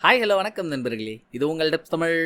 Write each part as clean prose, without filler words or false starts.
Hi hello வணக்கம் நண்பர்களே, இது உங்கள் டெப்ஸ் தமிழ்.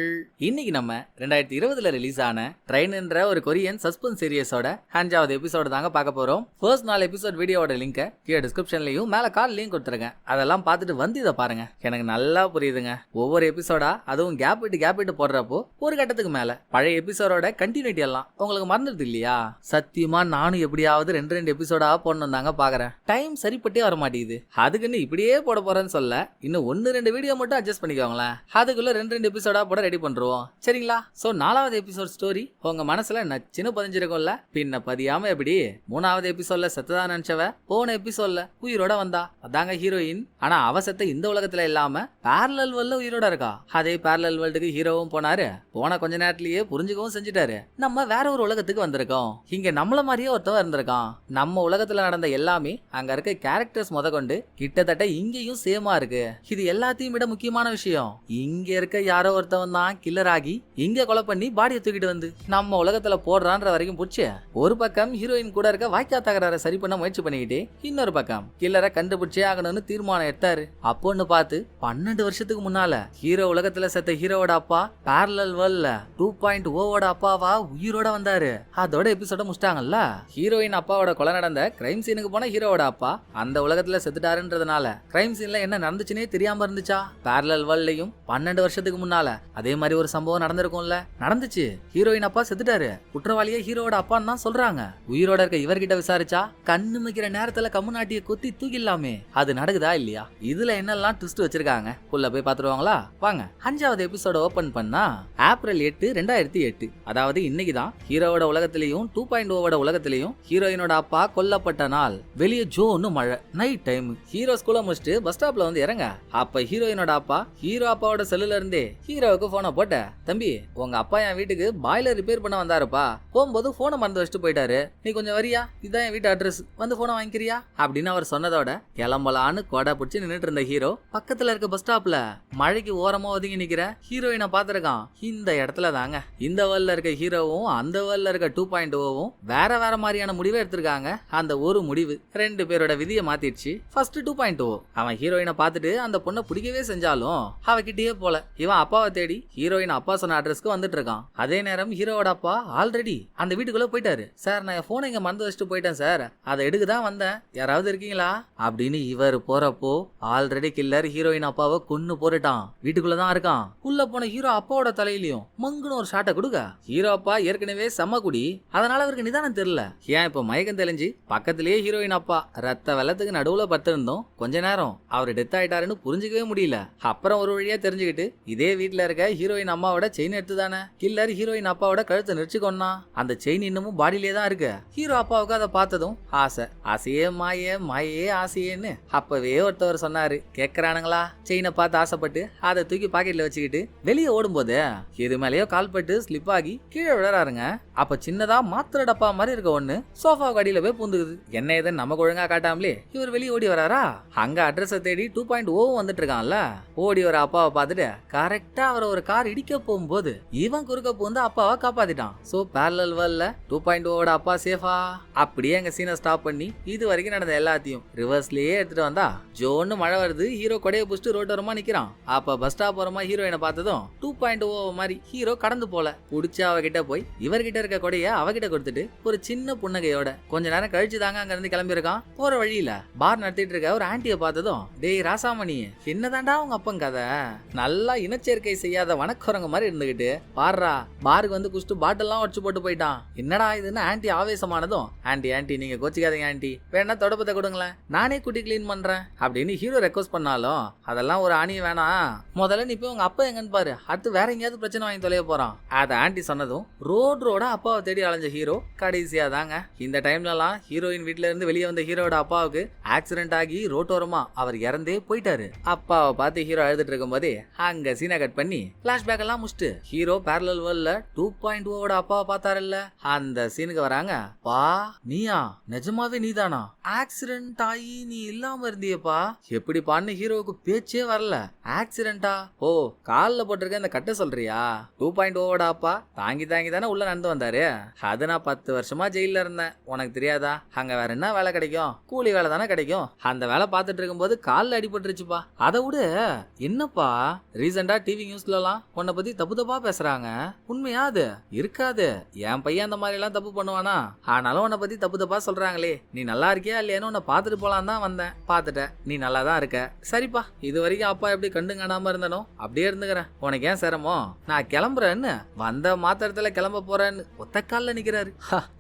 இன்னைக்கு நம்ம 2020 ரிலீஸ் ஆன ட்ரெயின் என்ற ஒரு கொரியன் சஸ்பென்ஸ் சீரியஸோட 5வது எபிசோடு தாங்க பார்க்க போறோம். ஃபர்ஸ்ட் 4 எபிசோட் வீடியோட லிங்கை கீழே டிஸ்கிரிப்ஷன்லயும் மேல கால் லிங்க் கொடுத்துருங்க. அதெல்லாம் பார்த்துட்டு வந்து இதை பாருங்க. எனக்கு நல்லா புரியுதுங்க. ஒவ்வொரு எபிசோடா அதுவும் கேப் விட்டு போடுறப்போ ஒரு கட்டத்துக்கு மேல பழைய எபிசோடோட கண்டினியூட்டி எல்லாம் உங்களுக்கு மறந்துடுது இல்லையா? சத்தியமா நானும் எப்படியாவது ரெண்டு எபிசோடா போடணும் தாங்க பாக்குறேன். டைம் சரிப்பட்டே வர மாட்டேங்குது. அதுக்குன்னு இப்படியே போட போறேன்னு சொல்ல, இன்னும் 1-2 வீடியோ மட்டும் அட்ஜஸ்ட் பண்ணிக்கோங்களேன். அதுக்குள்ள 2 எபிசோடா போட ரெடி பண்றோம், சரிங்களா? சோ 4வது எபிசோட் ஸ்டோரி உங்க மனசுல நச்சுன்னு பதிஞ்சிருக்கும்ல. பின்ன பதியாம எப்படி 3வது எபிசோட்ல செத்ததா நினைச்சவ போன எபிசோட்ல உயிரோட வந்தா. அதாங்க ஹீரோயின். ஆனா அவ செத்த இந்த உலகத்துல இல்லாம பேரலல் வேர்ல்ட்ல உயிரோட இருக்கா. அதே பேரலல் வேர்ல்டுக்கு ஹீரோவும் போனாரு. போன கொஞ்ச நேரத்திலேயே புரிஞ்சுக்கவும் செஞ்சுட்டாரு. நம்ம வேற ஒரு உலகத்துக்கு வந்திருக்கோம். இங்க நம்மள மாதிரியே ஒருத்தவன் இருந்திருக்கான். நம்ம உலகத்துல நடந்த எல்லாமே அங்க இருக்க கேரக்டர்ஸ் முதற்கொண்டு கிட்டத்தட்ட இங்கேயும் சேமா இருக்கு. இது எல்லாத்தையும் விட முக்கியமான விஷயம், இங்க இருக்க யாரோ ஒருத்தவன் தான் கில்லர் ஆகி இங்க கொலை பண்ணி பாடியை தூக்கிட்டு வந்து நம்ம உலகத்துல போடுறான்ற வரைக்கும் புடிச்சு. ஒரு பக்கம் ஹீரோயின் கூட இருக்க வாய்க்கா தகராற சரி பண்ண முயற்சி பண்ணிக்கிட்டு, இன்னொரு பக்கம் கில்லரை கண்டுபிடிச்சே ஆகணும்னு தீர்மானம் எடுத்தாரு. அப்போன்னு பார்த்து 12 வருஷத்துக்கு முன்னால ஹீரோ உலகத்துல செத்த ஹீரோவோட அப்பா பேரலல் வேர்ல்ட்ல 2.0 அப்பாவா உயிரோட வந்தாரு. அதோட எபிசோட முடிச்சிட்டாங்கல்ல. ஹீரோயின் அப்பாவோட கொலை நடந்த கிரைம் சீனுக்கு போன ஹீரோவோட அப்பா அந்த உலகத்துல செத்துட்டாருன்றதுனால கிரைம் சீன்ல என்ன நடந்துச்சுன்னே தெரியாம இருந்துச்சா? பேரலல் வேர்ல்ட்லயும் 12 வருஷத்துக்கு முன்னால அதே மாதிரி ஒரு சம்பவம் நடந்திருக்கும்ல. நடந்துச்சு. ஹீரோயின் அப்பா செத்துட்டாரு. குற்றவாளியே ஹீரோவோட அப்பான்னு தான் சொல்றாங்க. உயிரோட இருக்க இவர்கிட்ட விசாரிச்சா கண்ணு மிக்கிற நேரத்துல கம்முநாட்டிய கொத்தி தூக்கிடலாமே. அது நடக்குதா இல்லையா? இதுல என்னெல்லாம் ட்விஸ்ட் வச்சிருக்காங்க உள்ள போய் பாத்துருவாங்களா? வாங்க. 5வது எபிசோட ஓபன் பண்ணா ஏப்ரல் 8, 2008. அதாவது இன்னைக்குதான் ஹீரோவோட உலகத்திலையும் 2.0 உலகத்திலையும் ஹீரோயினோட அப்பா கொல்லப்பட்ட நாள். வெளியே ஜோன்னு மழை. Night time. ஹீரோ ஸ்கூல முடிச்சுட்டு பஸ் ஸ்டாப்ல வந்து இறங்க. அப்ப ஹீரோயினோட அப்பா ஹீரோ அப்பாவோட செல்லுல இருந்தே ஹீரோவுக்கு போனை போட்ட, தம்பி உங்க அப்பா என் வீட்டுக்கு பாய்லர் ரிப்பேர் பண்ண வந்தாருப்பா. போகும்போது போனை மறந்து வச்சுட்டு போயிட்டாரு. நீ கொஞ்சம் வரியா? இதான் என் வீட்டு அட்ரஸ், வந்து போனை வாங்கிக்கிறியா அப்படின்னு அவர் சொன்னதோட கிளம்பலான்னு கொடை பிடிச்சி நின்றுட்டு இருந்த ஹீரோ பக்கத்துல இருக்க பஸ் ஸ்டாப்ல மழைக்கு ஓரமா ஒதுங்கி நிக்கிற ஹீரோயினை பாத்துருக்கான். இந்த இடத்துல தாங்க இந்த வேர்ல்ட்ல இருக்க ஹீரோவும் அந்த வேர்ல்ட்ல இருக்க 2.0வும் வேற வேற மாதிரியான முடிவை எடுத்திருக்காங்க. அந்த ஒரு முடிவு 2 பேரோட விதியை மாத்திடுச்சு. ஃபர்ஸ்ட் 2.0 அவன் ஹீரோயினை பார்த்துட்டு அந்த பொண்ணை பிடிக்கவே செஞ்சாலும் அவகிட்டயே போல இவன் அப்பாவை தேடி ஹீரோயின் அப்பா சொன்ன அட்ரஸ்க்கு வந்துட்டு இருக்கான். அதே நேரம் ஹீரோவோட அப்பா ஆல்ரெடி அந்த வீட்டுக்குள்ள போயிட்டாரு. சார் நான் என் போனை இங்க மறந்து வச்சுட்டு போயிட்டேன் சார், அதை எடுக்கதான் வந்தேன், யாராவது இருக்கீங்களா அப்படின்னு இவர் போறப்போ ஆல்ரெடி கில்லர் ஹீரோயின் அப்பாவை கொன்னு போட்டுட்டான். வீட்டுக்குள்ளதான் இருக்கான். உள்ள போன ஹீரோ அப்பாவோட தலையிலையும் மங்குன்னு ஒரு ஷாட்டை கொடுக்க, ஹீரோ அப்பா ஏற்கனவே செம்ம குடி, அதனால அவருக்கு நிதானம் தெரியல. ஏன் இப்ப மயக்கம் தெளிஞ்சு பக்கத்திலேயே ஹீரோயின் அப்பா ரத்த வெள்ளத்துக்கு நடுவுல பத்திருந்தோம். கொஞ்ச நேரம் அவர் டெத் ஆயிட்டாருன்னு புரிஞ்சுக்கவே முடியல. அப்புறம் ஒரு வழியா தெரிஞ்சுக்கிட்டு இதே வீட்டுல இருக்க ஹீரோயின் அம்மாவோட செயின் எடுத்து தானே கில்லர் ஹீரோயின் அப்பாவோட கழுத்தை நெரிச்சு கொன்னா. அந்த செயின் இன்னமும் பாடியிலே தான் இருக்கு. ஹீரோ அப்பாவுக்கு அதை பார்த்ததும் ஆசையே மாயே மாயே ஆசையேன்னு அப்பவே ஒருத்தவர் சொன்னாரு. கேட்கறானுங்களா? செயினை பார்த்து ஆசைப்பட்டு அதை தூக்கி பாக்கெட்ல வச்சுக்கிட்டு வெளியே ஓடும்போது எது மேலேயோ கால் பட்டு ஸ்லிப் ஆகி கீழே விழறாருங்க. அப்ப சின்னதா மாத்திர டப்பா மாதிரி இருக்க ஒண்ணு சோஃபா அடியில போய் பூந்துக்குது. என்ன ஏதுன்னு நமக்கு ஒழுங்கா காட்டாமலே இவர் வெளியே ஓடி வராரா? அங்க அட்ரஸ் தேடி 2.0 வந்துட்டு இருக்கான்ல. ஓடி வர அப்பாவை பார்த்துட்டு கரெக்டா அவரை ஒரு கார் இடிக்க போகும்போது இவன் குறுக்க போந்து அப்பாவை காப்பாத்திட்டான். சோ பேரலல் வேர்ல்ட்ல 2.0 அப்பா சேஃபா? அப்படியே எங்க சீனை ஸ்டாப் பண்ணி இது வரைக்கும் நடந்த எல்லாத்தையும் ரிவர்ஸ்லயே எடுத்துட்டு வந்தா ஜோன்னு மழை வருது. ஹீரோ கொடையை புடிச்சிட்டு ரோட்டோரமா நிக்கிறான். அப்ப பஸ் ஸ்டாப் ஓரமா ஹீரோயினை பார்த்ததும் 2.0 மாதிரி ஹீரோ கடந்து போல புடிச்சு அவகிட்ட போய் இவர்கிட்ட இருக்க கொடைய அவகிட்ட கொடுத்துட்டு ஒரு சின்ன புன்னகையோட கொஞ்ச நேரம் கழிச்சு தாங்க அங்க இருந்து கிளம்பி இருக்கான். போற வழியில பார் நடத்திட்டு இருக்க ஒரு ஆன்ட்டியை பார்த்ததும், டேய் ராசாமணி, என்னதாண்டா உங்க அப்பன் கதை? நல்லா இனச்சேர்க்கை செய்யாத வனக்குரங்க மாதிரி இருந்துகிட்டு பாடுறா பாருக்கு வந்து குடிச்சிட்டு பாட்டெல்லாம் உடச்சு போட்டு போயிட்டான். என்னடா இதுன்னு ஆன்ட்டி ஆவேசமானதும், ஆன்ட்டி நீங்க கோச்சிக்காதீங்க ஆன்ட்டி, வேணா தொடப்பத்தை கொடுங்களேன், நானே குட்டி கிளீன் பண்றேன் அப்படின்னு ஹீரோ ரெக்வஸ்ட் பண்ணாலும் அதெல்லாம் ஒரு ஆணி வேணாம், முதல்ல நீ போய் உங்க அப்பா எங்கன்னு பாரு, அடுத்து வேற எங்கேயாவது பிரச்சனை வாங்கி தொலைய போறான். அதை ஆன்ட்டி சொன்னதும் ரோட அப்பாவை தேடி அலைஞ்ச ஹீரோ கடைசியா தாங்க இந்த டைம்லலாம் ஹீரோயின் வீட்டுல இருந்து வெளியே வந்த ஹீரோட அப்பாவுக்கு ஆக்சிடென்ட் ஆகி ரோட்டோரமா அவர் இறந்தே போயிட்டாரு. அப்பாவை பார்த்து ஹீரோ அழுதுட்டு இருக்கும் போதே அங்க சீனை கட் பண்ணி பிளாஷ்பேக் எல்லாம் முடிச்சுட்டு ஹீரோ பேரலல் வேர்ல்ட்ல 2.0 அப்பாவை பார்த்தாருல்ல அந்த சீனுக்கு வராங்க. பா நீயா? நிஜமாவே நீதானா? ஆக்சிடென்ட் ஆகி நீ இல்லாம இருந்தியப்பா, எப்படி பான்னு ஹீரோவுக்கு பேச்சே வரல. ஆக்சிடென்டா? ஓ காலில் போட்டிருக்க இந்த கட்ட சொல்றியா? 2.0 அப்பா தாங்கி தானே உள்ள நடந்து வந்தாரு. அது நான் 10 வருஷமா ஜெயில இருந்தேன், உனக்கு தெரியாதா? அங்க வேற என்ன வேலை கிடைக்கும்? கூலி வேலை தானே கிடைக்கும். அந்த வேலை பார்த்துட்டு இருக்கும்போது காலில் அடிபட்டுருச்சுப்பா. அதை விட என்னப்பா ரீசெண்டா டிவி நியூஸ்லலாம் உன்னை பத்தி தப்பு தப்பா பேசுறாங்க, உண்மையா அது? இருக்காது, என் பையன் அந்த மாதிரி எல்லாம் தப்பு பண்ணுவானா? ஆனாலும் உன்னை பத்தி தப்பு தப்பா சொல்றாங்களே, நீ நல்லா இருக்கியா இல்லையான்னு உன்னை பார்த்துட்டு போலாம் தான் வந்தேன். பார்த்துட்டேன், நீ நல்லா தான் இருக்க. சரிப்பா, இது வரைக்கும் அப்பா எப்படி கண்டு காணாம இருந்தனோ அப்படியே இருந்துக்கிறேன். உனக்கு ஏன் சிரமம்? நான் கிளம்புறேன்னு வந்த மாத்திரத்துல கிளம்ப போறேன்னு ஒத்த கால்ல நிக்கிறாரு.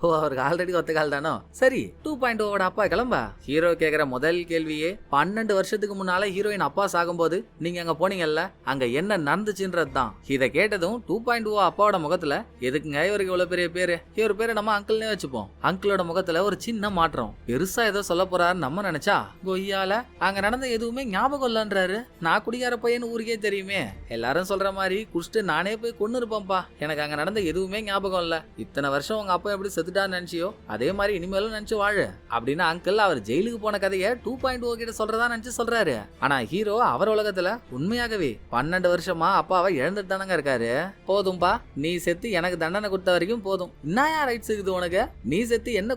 ஓ, அவருக்கு ஆல்ரெடி ஒத்த கால் தானோ? சரி, 2.0 அப்பா கிளம்ப. ஹீரோ கேக்குற முதல் கேள்வியே 12 வருஷத்துக்கு முன்னால ஹீரோயின் அப்பா சாகும்போது நீங்க அங்க போனீங்கல்ல, அங்க என்ன நடந்துச்சுன்றது தான். இதை கேட்டதும் 2.0 அப்பாவோட முகத்துல எதுக்குங்க இவருக்கு இவ்வளவு பெரிய பேரு, இவர் பேரை நம்ம அங்கிள்னே வச்சுப்போம். அங்கிளோட முகத்துல ஒரு சின்ன மாற்றம். பெருசா ஏதோ சொல்ல போறாரு நம்ம நினைச்சா, கொய்யால அங்க நடந்த எதுவுமே ஞாபகம் இல்லன்றாரு. நான் குடிகார பையன் ஊருக்கே தெரியுமே, எல்லாரும் சொல்ற மாதிரி குடிச்சிட்டு நானே போய் கொண்டு இருப்பேன்ப்பா, எனக்கு அங்க நடந்த எதுவுமே ஞாபகம் இல்ல. இத்தனை வருஷம் உங்க அப்பா எப்படி செத்துட்டான்னு நினைச்சியோ அதே மாதிரி இனிமேலும் நினைச்சு வாழு அப்படின்னு அங்கிள் அவர் ஜெயிலுக்கு போன கதையை 2.0 கிட்ட சொல்றதா நினைச்சு சொல்றாரு. ஆனா ஹீரோ அவர் உலகத்துல உண்மையாகவே 12 வருஷமா அப்பாவை இழந்துட்டு தானங்க இருக்காரு. போதும்பா, நீ செத்து எனக்கு தண்டனை கொடுத்த வரைக்கும் போதும். என்ன ரைட்ஸ் இருக்குது உனக்கு? நீ செத்து என்ன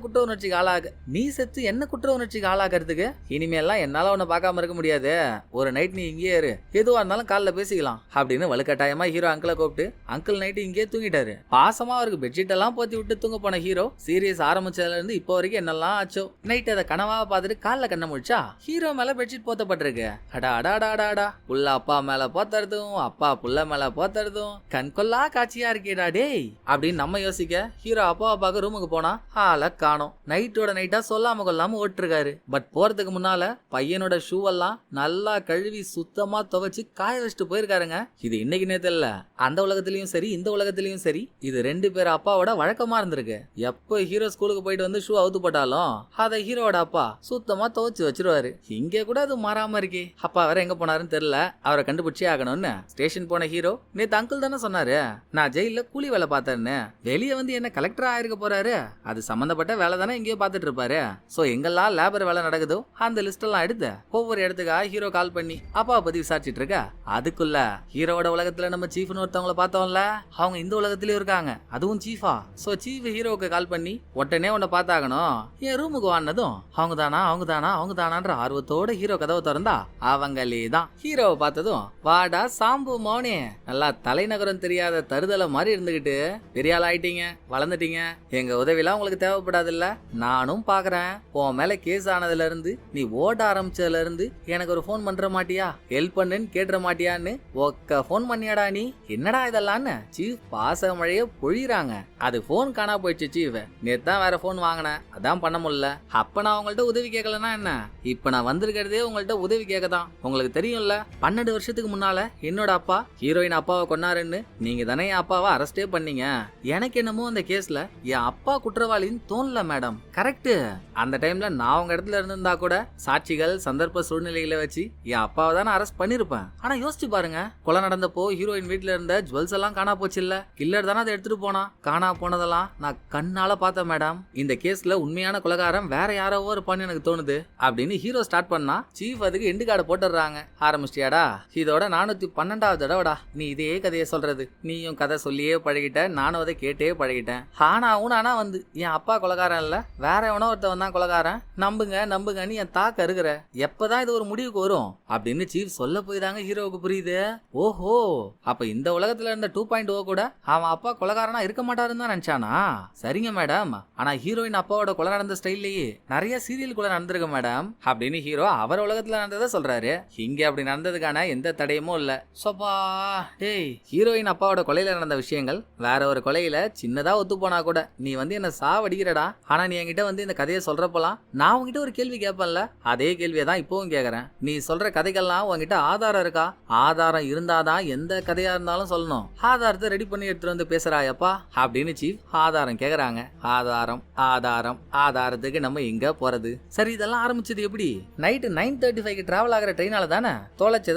குற்ற உணர்ச்சிக்கு ஆளாகிறதுக்கு இனிமேலாம் என்னால உன்னை பார்க்காம இருக்க முடியாது. ஒரு நைட் நீ இங்கே இரு, எதுவா இருந்தாலும் காலைல பேசிக்கலாம் அப்படின்னு வலுக்கட்டாயமா ஹீரோ அங்கிளை கூப்பிட்டு அங்கிள் நைட்டு இங்கே தூங்கிட்டாரு. பாசமா அவருக்கு பெட்ஷீட் எல்லாம் போத்தி விட்டு தூங்க போன ஹீரோ சீரியஸ் ஆரம்பிச்சதுல இருந்து இப்போ வரைக்கும் என்னெல்லாம் ஆச்சோ, நைட் அதை கனவா பார்த்துட்டு காலைல கண்ண முடிச்சா ஹீரோ மேல பெட்ஷீட் போத்தப்பட்டிருக்கு. அடா அடா அடா அடா, புள்ள அப்பா மேல போத்தறதும் அப்பா புள்ள மேல போத்தறதும் கண்கொள்ளா காட்சியா இருக்கேடா டேய் அப்படின்னு நம்ம யோசிக்க ஹீரோ அப்பா பார்க்க ரூமுக்கு போனா ஆளை காணோம். நைட்டோட நைட்டா சொல்லாம கொள்ளாம ஓட்டிருக்காரு. பட் போறதுக்கு முன்னால பையனோட ஷூ எல்லாம் நல்லா கழுவி சுத்தமா துவைச்சு காய வச்சுட்டு போயிருக்காருங்க. இது இன்னைக்கு நேத்து இல்ல, அந்த உலகத்திலயும் சரி இந்த உலகத்திலயும் சரி இது ரெண்டு பேர் அப்பாவோட வழக்கமா இருந்திருக்கு. எப்ப ஹீரோ ஸ்கூலுக்கு போயிட்டு வந்து ஷூ அவுத்து போட்டாலும் அதை ஹீரோட அப்பா சுத்தமா துவைச்சு வச்சிருவாரு. இங்க கூட அது மாறாம இருக்கே. அப்பா வேற எங்க போனாருன்னு தெரியல, அவரை கண்டுபிடிச்சே ஆகணும்னு ஸ்டேஷன் போன ஹீரோ நேத்து அங்கிள் தானே சொன்னாரு நான் ஜெயில கூலி வேலை பார்த்தேன்னு, வெளியே வந்து என்ன கலெக்டரா ஆயிருக்க போறாரு, அது சம்பந்தப்பட்ட வேலை தானே எங்கேயோ பார்த்துட்டு இருப்பாரு. சோ எங்கெல்லாம் லேபர் வேலை நடக்குதோ அந்த லிஸ்ட் எல்லாம் எடுத்து ஒவ்வொரு இடத்துக்கா ஹீரோ கால் பண்ணி அப்பாவை பத்தி விசாரிச்சுட்டு இருக்க. அதுக்குள்ள ஹீரோட உலகத்துல நம்ம சீஃப்னு ஒருத்தவங்கள பார்த்தோம்ல, அவங்க இந்த உலகத்திலயும் இருக்காங்க, அதுவும் சீஃபா. சோ சீஃப் ஹீரோவுக்கு கால் பண்ணி உடனே உன்னை பார்த்தாகணும், என் ரூமுக்கு வாங்கினதும் அவங்க தானான்ற ஆர்வத்தோட ஹீரோ கதவை திறந்தா அவங்களே தான். ஹீரோவை பார்த்ததும் வாடா சாம்பு மோனே, நல்லா தலைநகரம் தெரியாத தருதலை மாதிரி இருந்துகிட்டு பெரிய ஆள் ஆயிட்டீங்க, வளர்ந்துட்டீங்க, எங்க உதவிலாம் உங்களுக்கு தேவைப்படாது இல்ல, நானும் பாக்குறேன் உன் மேல கேஸ் ஆனதுல இருந்து நீ ஓட ஆரம்பிச்சதுல இருந்து எனக்கு ஒரு போன் பண்ற மாட்டியா, ஹெல்ப் பண்ணுன்னு கேட்டுற மாட்டியான்னு ஒக்க போன் பண்ணியாடா நீ, என்னடா இதெல்லாம்னு சீஃப் பாச மழைய பொழிறாங்க. அது போன் காணா போயிடுச்சு சீஃப், நேத்தான் வேற போன் வாங்கினேன், அதான் பண்ண முடியல. அப்ப நான் உங்கள்ட்ட உதவி கேட்கலன்னா என்ன, இப்ப நான் வந்திருக்கிறதே உங்கள்ட்ட உதவி கேட்கதான். உங்களுக்கு தெரியும்ல 12 வருஷத்துக்கு முன்னால என்னோட அப்பா ஹீரோயின் அப்பாவை கொன்னாருன்னு நீங்க தானே என் அப்பாவை அரெஸ்டே பண்ணீங்க. எனக்கு என்னமோ அந்த கேஸ்ல என் அப்பா குற்றவாளின்னு தோணல மேடம். கரெக்ட், அந்த டைம்ல நான் உங்க இடத்துல இருந்திருந்தா கூட சாட்சிகள் சந்தர்ப்ப சூழ்நிலைகளை வச்சு என் அப்பாவை தானே அரெஸ்ட் பண்ணிருப்பேன். ஆனா யோசிச்சு பாருங்க, கொலை நடந்தப்போ ஹீரோயின் வீட்டுல இருந்த ஜுவல்ஸ் எல்லாம் காணா போச்சு இல்ல, கில்லர் தானே அதை எடுத்துட்டு போனா. காணா போனதெல்லாம் நான் கண்ணால பார்த்தேன் மேடம். இந்த கேஸ்ல உண்மையான கொலைகாரன் வேற யாரோ இருப்பான்னு எனக்கு தோணுது அப்படின்னு ஹீரோ ஸ்டார்ட் பண்ணா சீஃப் அதுக்கு எண்டு கார்டு போட்டுறாங்க. ஆரம்பிச்சிட்டியாடா, இதோட 412வது தடவைடா நீ இதே கதையை சொல்றது. நீயும் கதை சொல்லியே பழகிட்ட, நானும் அதை கேட்டே பழகிட்டேன். ஆனா வந்து என் அப்பா கொலைகாரன் இல்ல, வேற எவனோ ஒருத்தவன் தான் கொலைகாரன், நம்புங்கன்னு என் தாக்க இருக்கிற, எப்பதான் இது ஒரு முடிவுக்கு வரும் அப்படின்னு சீஃப் சொல்ல போய் தாங்க ஹீரோவுக்கு புரியுது. ஓஹோ, அப்ப இந்த உலகத்துல இருந்த 2.0 கூட அவன் அப்பா கொலைகாரனா இருக்க மாட்டாருன்னு தான் நினைச்சானா? சரிங்க மேடம், ஆனா ஹீரோயின் அப்பாவோட கொலை நடந்த ஸ்டைல்லையே நிறைய சீரியல் கொலை நடந்திருக்கு மேடம் அப்படின்னு ஹீரோ அவர் உலகத்துல நடந்ததை சொல்றாரு. இங்க அப்படி நடந்ததுக்கான எந்த தடையுமும் இல்ல. சோப்பா டேய், ஹீரோயின் அப்பாவோட கொலையில நடந்த விஷயங்கள் வேற ஒரு கொலையில சின்னதா ஒத்து போனா கூட நீ வந்து என்ன சாவடிக்கிறடா. ஆனா நீ என்கிட்ட வந்து இந்த கதையை சொல்றப்பலாம் நான் உங்ககிட்ட ஒரு கேள்வி கேட்பேன்ல, அதே கேள்வியை தான் இப்பவும் கேக்குறேன். நீ சொல்ற கதைகள்லாம் உங்ககிட்ட ஆதாரம் இருக்கா? ஆதாரம் இருந்தாதான் எந்த கதையா இருந்தாலும் சொல்லணும். ஆதாரத்தை ரெடி பண்ணி எடுத்துட்டு வந்து பேசுறாயப்பா அப்படின்னு சீஃப் ஆதாரம் கேக்குறாங்க. ஆதாரத்துக்கு நம்ம எங்க போறது? சரி, இதெல்லாம் ஆரம்பிச்சது எப்படி? நைட்டு 9:35 டிராவல் ஆகிற ட்ரெயினால தானே தொலைச்ச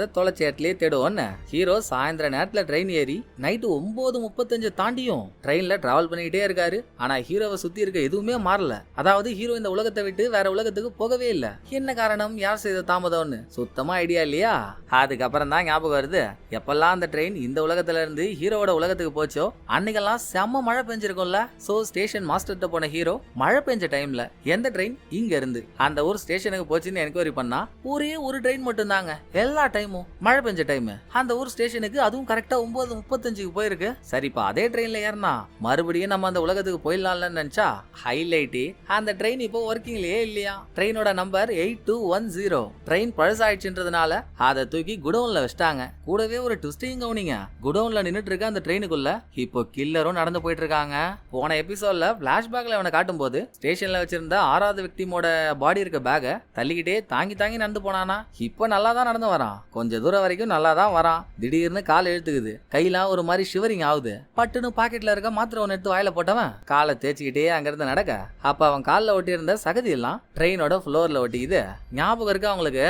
இடத்துலயே தேடுவோன்னு ஹீரோ சாயந்தர நேரத்துல ட்ரெயின் ஏறி நைட்டு 9:35 தாண்டியும் ட்ரெயின்ல டிராவல் பண்ணிக்கிட்டே இருக்காரு. ஆனா ஹீரோவை சுத்தி இருக்க எதுவுமே மாறல. அதாவது ஹீரோ இந்த உலகத்தை விட்டு வேற உலகத்துக்கு போகவே இல்ல. என்ன காரணம்? யார் செய்த தாமதம்னு சுத்தமா ஐடியா இல்லையா? அதுக்கப்புறம் தான் ஞாபகம் வருது, எப்பெல்லாம் அந்த ட்ரெயின் இந்த உலகத்துல இருந்து ஹீரோவோட உலகத்துக்கு போச்சோ அன்னைக்கெல்லாம் செம்ம மழை பெஞ்சிருக்கும்ல. சோ ஸ்டேஷன் மாஸ்டர்ட்ட போன ஹீரோ மழை பெஞ்ச டைம்ல எந்த ட்ரெயின் இங்க இருந்து அந்த ஊர் ஸ்டேஷனுக்கு போச்சுன்னு என்கொயரி பண்ணா ஒரே ஒரு ட்ரெயின் மட்டும் தாங்க. எல்லா டைமும் மழை பெஞ்ச டைம். அந்த ஊர் ஸ்டேஷனுக்கு அதுவும் கரெக்டா 9:35 போயிருக்கு. சரிப்பா அதே ட்ரெயின்ல ஏறினா மறுபடியும் நம்ம அந்த உலகத்துக்கு போயிடலாம்னு நினைச்சா ஹைலைட் அந்த ட்ரெயின் இப்போ ஒர்க்கிங்லயே இல்லையா. ட்ரெயினோட நம்பர் 8210. ட்ரெயின் பழசாயிடுச்சுன்றதுனால அதை தூக்கி குடோன்ல வச்சிட்டாங்க. கூடவே ஒரு ட்விஸ்டையும் கவனிங்க. குடோன்ல நின்னுட்டு இருக்க அந்த ட்ரெயினுக்குள்ள இப்போ கில்லரும் நடந்து போயிட்டு இருக்காங்க. போன எபிசோட்ல பிளாஷ்பேக்ல அவனை காட்டும் போது ஸ்டேஷன்ல வச்சிருந்த 6வது விக்டிமோட பாடி இருக்க பேக தள்ளிக்கிட்டே தாங்கி நடந்து போனானா. இப்ப நல்லா தான் நடந்து வரான். கொஞ்ச தூரம் வரைக்கும் நல்லா தான் வரான். திடீர்னு கால் இழுத்துக்குது. கையெல்லாம் ஒரு மாதிரி ஷிவரிங் ஆகுது. பட்டுன்னு பாக்கெட்ல இருக்க மாத்திரை ஒன்னு எடுத்து வாயில போட்டவன் காலை தேய்ச்சிக்கிட்டே அங்கிருந்து நடக்க அப்ப அவன் காலில் ஒட்டி இருந்த சகதி எல்லாம் ட்ரெயினோட ஃப்ளோர்ல ஒட்டிக்குது. ஞாபகம் இருக்கு அவங்களுக்கு.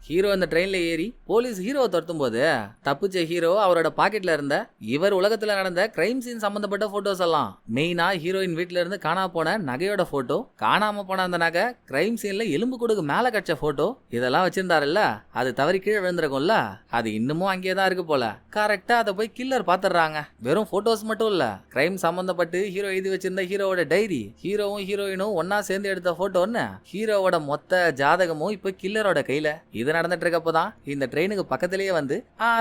ஹீரோ இந்த ட்ரெயின்ல ஏறி போலீஸ் ஹீரோவை துரத்தும் போது தப்பிச்ச ஹீரோ அவரோட பாக்கெட்ல இருந்த இவர் உலகத்துல நடந்த கிரைம் சீன் சம்பந்தப்பட்ட போட்டோஸ் எல்லாம், மெயினா ஹீரோயின் வீட்டுல இருந்து காணாம போன நகையோட போட்டோ, காணாம போன அந்த நகை கிரைம் சீன்ல எலும்பு கொடுக்கு மேல கட்ச போட்டோ, இதெல்லாம் வச்சிருந்தாருல்ல. அது தவறி கீழே விழுந்திருக்கும்ல, அது இன்னமும் அங்கேயே தான் இருக்கு போல. கரெக்டா அதை போய் கில்லர் பாத்துறாங்க. வெறும் போட்டோஸ் மட்டும் இல்ல, கிரைம் சம்பந்தப்பட்டு ஹீரோ எழுதி வச்சிருந்த ஹீரோவோட டைரி, ஹீரோவும் ஹீரோயினும் ஒன்னா சேர்ந்து எடுத்த போட்டோன்னு ஹீரோவோட மொத்த ஜாதகமும் இப்ப கில்லரோட கையில. இது நடந்துட்டு இருக்கப்பதான் இந்த ட்ரெயினுக்கு பக்கத்திலேயே வந்து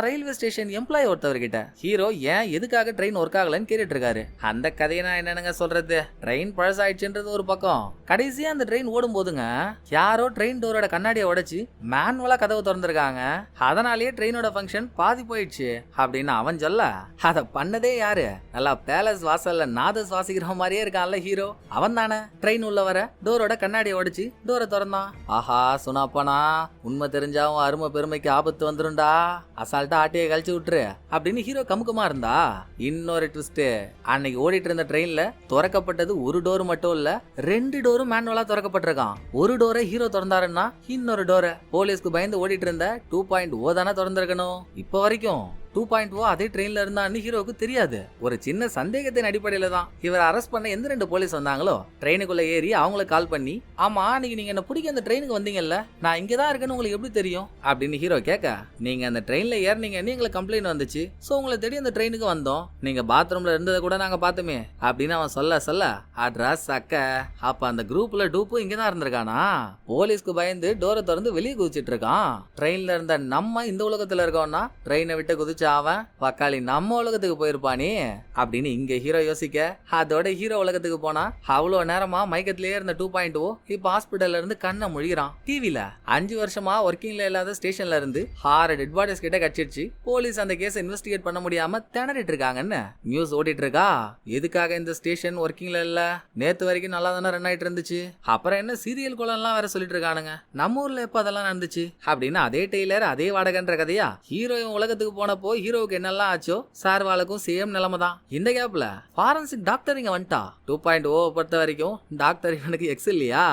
ரயில்வே ஸ்டேஷன் எம்ப்ளாயி ஒருத்தவர்கிட்ட ஹீரோ ஏன் எதுக்காக ட்ரெயின் ஒர்க் ஆகலன்னு கேட்டுட்டு இருக்காரு. அந்த கதையை நான் என்னங்க சொல்றது, ட்ரெயின் பழசாயிடுச்சுன்றது ஒரு பக்கம், கடைசியா அந்த ட்ரெயின் ஓடும் போதுங்க யாரோ ட்ரெயின் டோரோட கண்ணாடியை உடைச்சு மேனுவலா கதவு திறந்திருக்காங்க. அதனாலேயே ட்ரெயினோட ஃபங்க்ஷன் பாதி போயிடுச்சு அப்படின்னு அவன் சொல்ல, அத பண்ணதே யாரு? நல்லா பேலஸ் வாசல்ல நாதஸ் வாசிக்கிற மாதிரியே இருக்கான்ல ஹீரோ, அவன் தானே ட்ரெயின் உள்ள வர டோரோட கண்ணாடியை உடைச்சு டோரை திறந்தான். ஆஹா சுனாப்பனா, உண்மை தெரிஞ்சாவும் அருமை பெருமைக்கு ஆபத்து வந்துருண்டா, அசால்ட்டா ஆட்டியை கழிச்சு விட்டுரு அப்படின்னு ஹீரோ கமுக்கமா இருந்தா. இன்னொரு ட்விஸ்ட், அன்னைக்கு ஓடிட்டு இருந்த ட்ரெயின்ல திறக்கப்பட்டது ஒரு டோர் மட்டும் இல்ல, 2 டோரும் மேனுவலா திறக்கப்பட்டிருக்கான். ஒரு டோரை ஹீரோ திறந்தாருன்னா இன்னொரு டோரை போலீஸ்க்கு பயந்து ஓடிட்டு இருந்த 2.0 தானே திறந்திருக்கணும். இப்போ வரைக்கும் 2.0 அதே ட்ரெயின்ல இருந்தான்னு ஹீரோவுக்கு தெரியாது. ஒரு சின்ன சந்தேகத்தின் அடிப்படையில தான் இவர் அரெஸ்ட் பண்ண எந்த 2 போலீஸ் வந்தாங்களோ ட்ரெயினுக்குள்ள ஏறி அவங்களுக்கு கால் பண்ணி, ஆமா நீங்க என்ன பிடிக்க அந்த ட்ரெயினுக்கு வந்தீங்கல்ல, நான் இங்கதான் இருக்கேன்னு உங்களுக்கு எப்படி தெரியும் அப்படின்னு ஹீரோ கேட்க, நீங்க அந்த ட்ரெயின்ல ஏறினீங்கன்னு எங்களுக்கு கம்ப்ளைண்ட் வந்துச்சு, சோ உங்களை தேடி அந்த ட்ரெயினுக்கு வந்தோம், நீங்க பாத்ரூம்ல இருந்ததை கூட நாங்க பார்த்தோமே அப்படின்னு அவன் சொல்ல அட்ரஸ் அக்க. அப்ப அந்த குரூப்ல டூப்பு இங்கதான் இருந்திருக்கானா. போலீஸ்க்கு பயந்து டோரை திறந்து வெளியே குதிச்சிட்டு இருக்கான். ட்ரெயின்ல இருந்த நம்ம இந்த உலகத்துல இருக்கோம்னா ட்ரெயினை விட்டு குதிச்சு அவன் பக்காளி நம்ம உலகத்துக்கு போயிருப்பானே அப்படின்னு இங்க ஹீரோ யோசிக்க, அதோட ஹீரோ உலகத்துக்கு போனா அவ்வளவு நேரமா மயக்கத்திலேயே இருந்த 2.0 இப்ப ஹாஸ்பிட்டல்ல இருந்து கண்ணை முழிகிறான். டிவில 5 வருஷமா ஒர்க்கிங்ல இல்லாத ஸ்டேஷன்ல இருந்து 6 டெட் பாடிஸ் கிட்ட கட்சிடுச்சு. போலீஸ் அந்த கேஸை இன்வெஸ்டிகேட் பண்ண முடியாம திணறிட்டு இருக்காங்கன்னு நியூஸ் ஓடிட்டு இருக்கா. எதுக்காக இந்த ஸ்டேஷன் ஒர்க்கிங்ல இல்ல, நேத்து வரைக்கும் நல்லா தானே ரன் ஆயிட்டு இருந்துச்சு, அப்புறம் என்ன சீரியல் கோலம்லாம் வேற சொல்லிட்டு இருக்கானுங்க, நம்ம ஊர்ல எப்ப அதெல்லாம் நடந்துச்சு அப்படின்னு அதே டெய்லர் அதே வாடகைன்ற கதையா. ஹீரோ உலகத்துக்கு போனப்போ ஹீரோவுக்கு என்னெல்லாம் ஆச்சோ சார்வாலுக்கும் சேம் நிலைமை தான். இந்த கேப்ல ஃபாரன்சிக் டாக்டர் இங்க வந்துட்டா. 2.0 பொறுத்த வரைக்கும் டாக்டர் இவனுக்கு எக்ஸ் இல்லையா,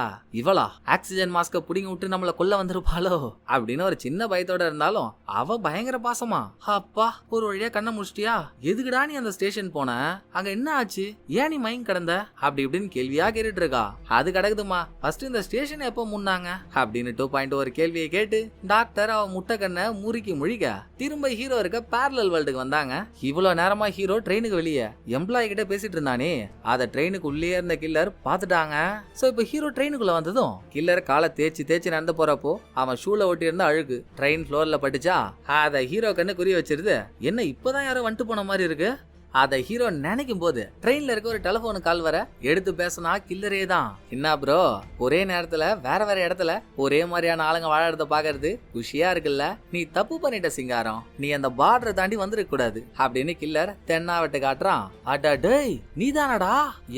இவளா ஆக்சிஜன் மாஸ்க புடிங்க விட்டு நம்மள கொல்ல வந்திருப்பாளோ அப்படின்னு ஒரு சின்ன பயத்தோட இருந்தாலும் அவ பயங்கர பாசமா, அப்பா ஒரு வழியா கண்ணை முடிச்சிட்டியா, எதுக்குடா நீ அந்த ஸ்டேஷன் போன, அங்க என்ன ஆச்சு, ஏன் நீ மயங்க கிடந்த அப்படி இப்படின்னு கேள்வியா கேட்டுட்டு இருக்கா. அது கிடக்குதுமா, ஃபர்ஸ்ட் இந்த ஸ்டேஷன் எப்போ முன்னாங்க அப்படின்னு 2.0 ஒரு கேள்வியை கேட்டு டாக்டர் அவ முட்டை கண்ணை முறுக்கி முழிக்க திரும்ப ஹீரோ இருக்க பேரலல் வேர்ல்டுக்கு வந்தாங்க. இவ்வளவு நேரமா ஹீரோ ட்ரெயினுக்கு வெளியே எம்ப்ளாயி கிட்ட பேசிட்டு இருந்தானே, அத ட்ரெயினுக்கு உள்ளே இருந்த கில்லர் பாத்துட்டாங்க. சோ இப்ப ஹீரோ ட்ரெயினுக்குள்ள வந்ததும் கில்லர் காலை தேய்ச்சி நடந்து போறப்போ அவன் ஷூல ஒட்டி இருந்த அழுக்கு ட்ரெயின் ஃப்ளோர்ல பட்டுச்சா, அத ஹீரோ கண்ணு குறி வச்சிருது. என்ன இப்பதான் யாரோ வந்துட்டு போன மாதிரி இருக்கு. அதை ஹீரோ நினைக்கும் போது ட்ரெயின்ல இருக்க ஒரு டெலிபோனு கால் வர எடுத்து பேசினா கில்லரே தான். என்ன ப்ரோ, ஒரே நேரத்துல வேற வேற இடத்துல ஒரே மாதிரியான ஆளுங்க வாழறத பாக்குறது குஷியா இருக்குல்ல, நீ தப்பு பண்ணிட்ட சிங்காரம், நீ அந்த பார்டரை தாண்டி வந்துருக்க கூடாது அப்படின்னு கில்லர் தென்னாவட்டு காட்டுறான். அடா டேய் நீதானடா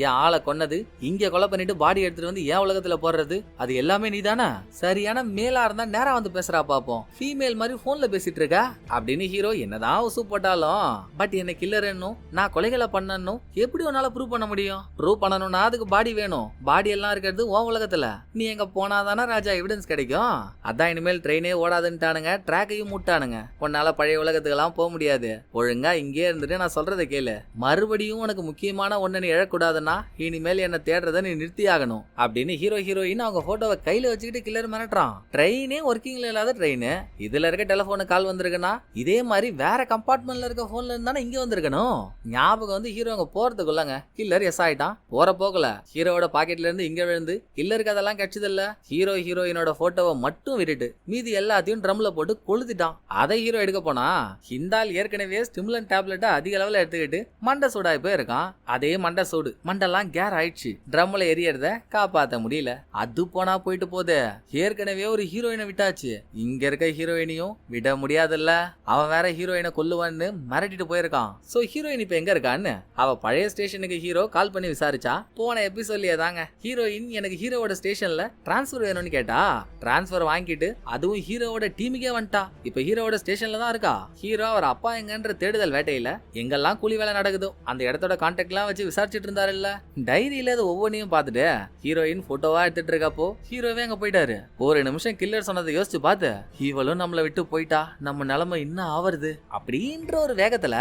என் ஆளை கொன்னது, இங்க கொலை பண்ணிட்டு பாடி எடுத்துட்டு வந்து என் உலகத்துல போடுறது, அது எல்லாமே நீதானே, சரியான மேலா இருந்தா நேரா வந்து பேசுறா பாப்போம், ஃபீமேல் மாதிரி போன்ல பேசிட்டு இருக்க அப்படின்னு ஹீரோ என்னதான் உசு போட்டாலும் பட் என்ன கில்லர் என்னும் நான் கொலைகளை பண்ணணும் எப்படி உன்னால ப்ரூவ் பண்ண முடியும், ப்ரூவ் பண்ணணும்னா அதுக்கு பாடி வேணும், பாடி எல்லாம் இருக்கிறது உன் உலகத்துல, நீ எங்க போனாதானே ராஜா எவிடன்ஸ் கிடைக்கும். அதான் இனிமேல் ட்ரெயினே ஓடாதுன்ட்டானுங்க, ட்ராக்கையும் மூட்டானுங்க, உன்னால பழைய உலகத்துக்கு எல்லாம் போக முடியாது, ஒழுங்கா இங்கே இருந்துட்டு நான் சொல்றதை கேளு, மறுபடியும் உனக்கு முக்கியமான ஒண்ணு நீ எழக்கூடாதுன்னா இனிமேல் என்ன தேடுறத நீ நிறுத்தி ஆகணும் அப்படின்னு ஹீரோயின் அவங்க போட்டோவை கையில வச்சுக்கிட்டு கில்லர் மிரட்டுறான். ட்ரெயினே ஒர்க்கிங்ல இல்லாத ட்ரெயின், இதுல இருக்க டெலிபோனு கால் வந்திருக்குன்னா இதே மாதிரி வேற கம்பார்ட்மெண்ட்ல இருக்க போன்ல இருந்தானே இங்க வந்திருக்கணும். ஞாபகம் வந்து ஹீரோங்க போறதுக்குள்ளங்க கில்லர் எஸ் ஆயிட்டான். போற போகல ஹீரோவோட பாக்கெட்ல இருந்து இங்க விழுந்து கில்லருக்கு அதெல்லாம் கிடைச்சது இல்ல. ஹீரோயினோட போட்டோவை மட்டும் விட்டுட்டு மீதி எல்லாத்தையும் ட்ரம்ல போட்டு கொளுத்திட்டான். அதை ஹீரோ எடுக்க போனா ஹிந்தால் ஏற்கனவே ஸ்டிமுலன் டேப்லெட்டை அதிக அளவுல எடுத்துக்கிட்டு மண்டை சூடாய் போயிருக்கான். அதே மண்டை சூடு மண்டெல்லாம் கேர் ஆயிடுச்சு. ட்ரம்ல எரியறத காப்பாத்த முடியல. அது போனா போயிட்டு போதே, ஏற்கனவே ஒரு ஹீரோயினை விட்டாச்சு, இங்க இருக்க ஹீரோயினையும் விட முடியாதுல்ல. அவன் வேற ஹீரோயினை கொல்லுவான்னு மிரட்டிட்டு போயிருக்கான். சோ ஹீரோயின் இப்ப எங்க இருக்கான்னு அவ பழைய ஸ்டேஷனுக்கு ஹீரோ கால் பண்ணி விசாரிச்சா. போன எபிசோட்லயே தாங்க ஹீரோயின் எனக்கு ஹீரோவோட ஸ்டேஷன்ல டிரான்ஸ்பர் வேணும்னு கேட்டா. டிரான்ஸ்பர் வாங்கிட்டு அதுவும் ஹீரோவோட டீமுக்கே வந்துட்டா. இப்ப ஹீரோவோட ஸ்டேஷன்ல தான் இருக்கா. ஹீரோ அவர் அப்பா எங்கன்ற தேடுதல் வேட்டையில எங்கெல்லாம் கூலி வேலை நடக்குதோ அந்த இடத்தோட கான்டாக்ட் எல்லாம் வச்சு விசாரிச்சுட்டு இருந்தாரு இல்ல. டைரியில அது ஒவ்வொன்றையும் பார்த்துட்டு ஹீரோயின் போட்டோவா எடுத்துட்டு இருக்கப்போ ஹீரோவே அங்க போயிட்டாரு. ஒரு நிமிஷம் கில்லர் சொன்னதை யோசிச்சு பார்த்து இவளும் நம்மளை விட்டு போயிட்டா, நம்ம நிலைமை இன்னும் ஆவருது அப்படின்ற ஒரு வேகத்துல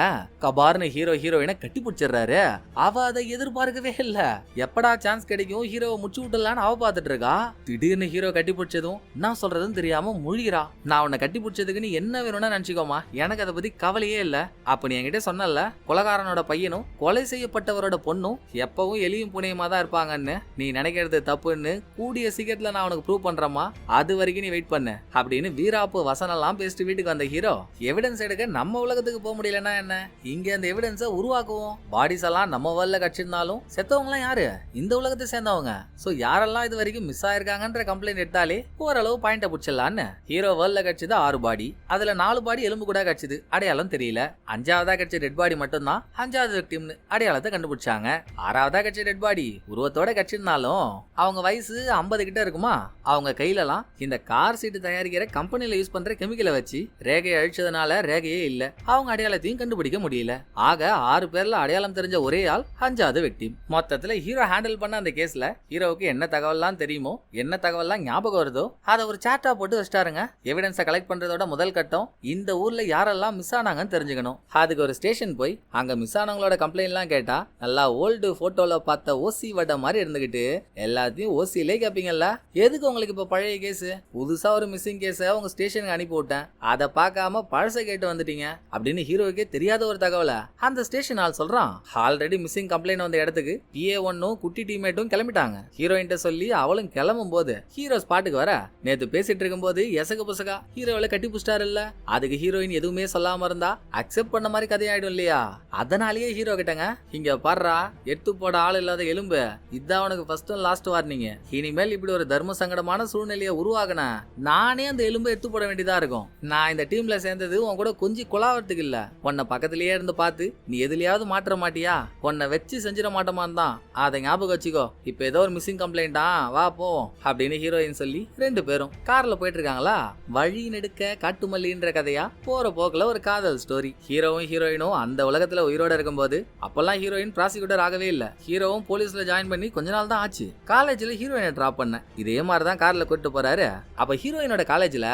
கபார்னு ஹீரோயினை கட்டி பிடிச்சிடுறாரு. அவ அதை எதிர்பார்க்கவே இல்ல. எப்படா சான்ஸ் கிடைக்கும் ஹீரோவை முச்சு விட்டலான்னு அவ பார்த்துட்டு இருக்கா. திடீர்னு ஹீரோ கட்டி பிடிச்சதும் நான் சொல்றதுன்னு தெரியாம முழிகிறா. நான் உன்னை கட்டி பிடிச்சதுக்கு நீ என்ன வேணும்னா நினைச்சுக்கோமா, எனக்கு அதை பத்தி கவலையே இல்ல. அப்ப நீ என்கிட்ட சொன்னல கொலைகாரனோட பையனும் கொலை செய்யப்பட்டவரோட பொண்ணும் எப்பவும் எலியும் புனையுமா தான் இருப்பாங்கன்னு, நீ நினைக்கிறது தப்புன்னு கூடிய சீக்கிரத்துல நான் உனக்கு ப்ரூவ் பண்றேமா, அது வரைக்கும் நீ வெயிட் பண்ணு அப்படின்னு வீராப்பு வசனெல்லாம் பேசிட்டு வீட்டுக்கு வந்த ஹீரோ எவிடன்ஸ் எடுக்க நம்ம உலகத்துக்கு போக முடியலன்னா என்ன, இங்க அந்த எவிடன்ஸை உருவாக்குவோம். பாடிஸ் எல்லாம் நம்ம வேர்ல்ட்ல கட்சிருந்தாலும் செத்தவங்க எல்லாம் யாரு, இந்த உலகத்தை சேர்ந்தவங்க. சோ யாரெல்லாம் இது வரைக்கும் மிஸ் ஆயிருக்காங்கன்ற கம்ப்ளைண்ட் எடுத்தாலே ஓரளவு பாயிண்ட புடிச்சிடலான்னு ஹீரோ வேர்ல்ட்ல கட்சிது 6 பாடி, அதுல 4 பாடி எலும்பு கூட கட்சிது, அடையாளம் தெரியல. 5ஆவதா கட்சி டெட் பாடி மட்டும் தான் 5வது விக்டிம்னு அடையாளத்தை கண்டுபிடிச்சாங்க. 6ஆவதா கட்சி டெட் பாடி உருவத்தோட கட்சிருந்தாலும் அவங்க வயசு 50 கிட்ட இருக்குமா. அவங்க கையிலலாம் இந்த கார் சீட்டு தயாரிக்கிற கம்பெனில யூஸ் பண்ற கெமிக்கலை வச்சு ரேகையை அழிச்சதுனால ரேகையே இல்ல. அவங்க அடையாளத்தையும் கண்டுபிடிக்க முடியல. ஆக 6 பேர்ல அடையாளம் தெரிஞ்ச ஒரே ஆள் 5வது விக்டிம். மொத்தத்துல ஹீரோ ஹேண்டில் பண்ண அந்த கேஸ்ல ஹீரோவுக்கு என்ன தகவல்லாம் தெரியுமோ, என்ன தகவல்லாம் ஞாபகம் வருதோ அதை ஒரு சாட்டா போட்டு வச்சிட்டாருங்க. எவிடன்ஸை கலெக்ட் பண்றதோட முதல் கட்டம் இந்த ஊர்ல யாரெல்லாம் மிஸ் ஆனாங்கன்னு தெரிஞ்சுக்கணும். அதுக்கு ஒரு ஸ்டேஷன் போய் அங்க மிஸ் ஆனவங்களோட கம்ப்ளைண்ட் எல்லாம் கேட்டா நல்லா ஓல்டு போட்டோல பார்த்த ஓசி வட்ட மாதிரி இருந்துகிட்டு எல்லாத்தையும் ஓசியிலே கேப்பீங்கல்ல. எதுக்கு உங்களுக்கு இப்ப பழைய கேஸ், புதுசா ஒரு மிஸ்ஸிங் கேஸ உங்க ஸ்டேஷனுக்கு அனுப்பி விட்டேன், அதை பார்க்காம பழச கேட்டு வந்துட்டீங்க அப்படின்னு ஹீரோவுக்கே தெரியாத ஒரு தகவலை அந்த ஸ்டேஷன் ஆள் சொல்றான். ஆல்ரெடி மிஸ்ஸிங் கம்ப்ளைண்ட் வந்த இடத்துக்கு PA1 குட்டி டீம்மேட்டும் கிளம்பிட்டாங்க. ஹீரோயின்ட்ட சொல்லி அவளும் கிளம்பும் போது ஹீரோ ஸ்பாட்டுக்கு வர நேத்து பேசிட்டு இருக்கும் போது எசக புசகா ஹீரோவில கட்டி புடிச்சிட்டாரு இல்ல. அதுக்கு ஹீரோயின் எதுவுமே சொல்லாம இருந்தா அக்செப்ட் பண்ண மாதிரி கதையாயிடும் இல்லையா. அதனாலேயே ஹீரோ கிட்டங்க இங்க பாடுறா எடுத்து போட ஆள் இல்லாத எலும்பு, இதான் உனக்கு ஃபர்ஸ்ட் அண்ட் லாஸ்ட் வார்னிங். இனிமேல் இப்படி ஒரு தர்ம சங்கடமான சூழ்நிலையை உருவாக்குன நானே அந்த எலும்பை எடுத்து போட வேண்டியதா இருக்கும். நான் இந்த டீம்ல சேர்ந்தது உன் கூட கொஞ்சம் குழாவறதுக்கு இல்ல, உன்னை பக்கத்திலேயே இருந்து பார்த்து நீ எதுலயாவது மாற்ற மாட்டியா, உன்னை வச்சு செஞ்சிட மாட்டோமான்னு தான். அதை ஞாபகம் வச்சுக்கோ. இப்ப ஏதோ ஒரு மிஸ்ஸிங் கம்ப்ளைண்டா, வா போவோம் அப்படின்னு ஹீரோயின் சொல்லி 2 பேரும் கார்ல போயிட்டு இருக்காங்களா. வழி நெடுக்க காட்டுமல்லின்ற கதையா போற போக்குல ஒரு காதல் ஸ்டோரி. ஹீரோவும் ஹீரோயினும் அந்த உலகத்துல உயிரோட இருக்கும்போது அப்பெல்லாம் ஹீரோயின் ப்ராசிக்யூட்டர் ஆகவே இல்ல. ஹீரோவும் போலீஸ்ல ஜாயின் பண்ணி கொஞ்ச நாள் தான் ஆச்சு. காலேஜ்ல ஹீரோயினை டிராப் பண்ண இதே மாதிரிதான் கார்ல கூட்டிட்டு போறாரு. அப்ப ஹீரோயினோட காலேஜ்ல